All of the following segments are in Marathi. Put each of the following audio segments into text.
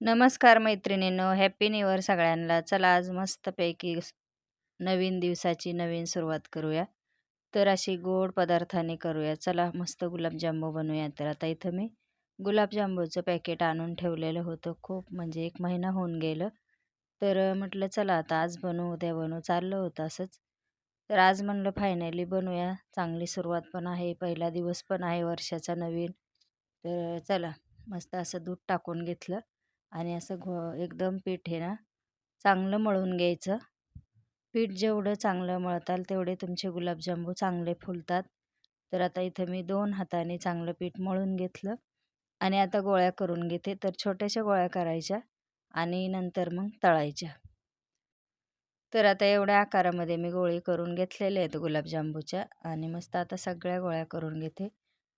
नमस्कार मैत्रिणींनो, हॅपी न्यू इयर सगळ्यांना. चला आज मस्तपैकी नवीन दिवसाची नवीन सुरुवात करूया. तर अशी गोड पदार्थाने करूया. चला मस्त गुलाबजामू बनवूया. तर आता इथं मी गुलाबजामुनचं पॅकेट आणून ठेवलेलं होतं. खूप म्हणजे 1 महिना होऊन गेलं. तर म्हटलं चला आता आज बनवू, उद्या बनवू चाललं होतं असंच. तर आज म्हणलं फायनली बनवूया. चांगली सुरुवात पण आहे, पहिला दिवस पण आहे वर्षाचा नवीन. तर चला मस्त असं दूध टाकून घेतलं आणि असं एकदम पीठ आहे ना चांगलं मळून घ्यायचं. पीठ जेवढं चांगलं मळताल तेवढे तुमचे गुलाबजामुन चांगले फुलतात. तर आता इथं मी 2 हाताने चांगलं पीठ मळून घेतलं आणि आता गोळ्या करून घेते. तर छोट्याशा गोळ्या करायच्या आणि नंतर मग तळायच्या. तर आता एवढ्या आकारामध्ये मी गोळे करून घेतलेले आहेत गुलाबजामुनच्या आणि मस्त आता सगळ्या गोळ्या करून घेते.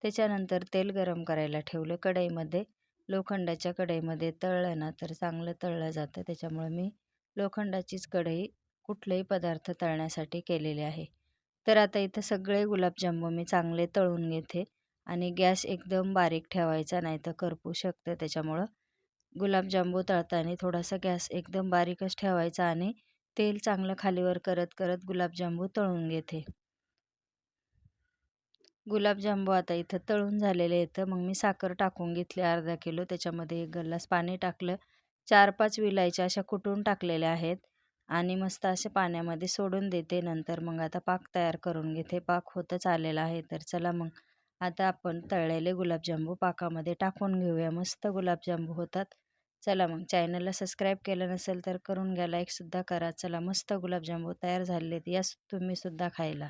त्याच्यानंतर तेल गरम करायला ठेवलं कढईमध्ये. लोखंडाच्या कढईमध्ये तळलं ना तर चांगलं तळलं जातं. त्याच्यामुळे मी लोखंडाचीच कढई कुठलेही पदार्थ तळण्यासाठी केलेले आहे. तर आता इथं सगळे गुलाबजामुन मी चांगले तळून घेते आणि गॅस एकदम बारीक ठेवायचा नाही तर करपू शकतं. त्याच्यामुळं गुलाबजामुन तळताना थोडासा गॅस एकदम बारीकच ठेवायचा आणि तेल चांगलं खालीवर करत करत गुलाबजामुन तळून घेते. गुलाबजामुन आता इथं तळून झालेले आहेत. मग मी साखर टाकून घेतली अर्धा किलो. त्याच्यामध्ये 1 ग्लास पाणी टाकलं. 4-5 विलायच्या अशा कुटून टाकलेल्या आहेत आणि मस्त असे पाण्यामध्ये सोडून देते. नंतर मग आता पाक तयार करून घेते. पाक होतच आलेला आहे. तर चला मग आता आपण तळलेले गुलाबजामुन पाकामध्ये टाकून घेऊया. मस्त गुलाबजामुन होतात. चला मग चॅनलला सबस्क्राईब केलं नसेल तर करून घ्या. लाईकसुद्धा करा. चला मस्त गुलाबजामुन तयार झालेले आहेत. या तुम्हीसुद्धा खायला.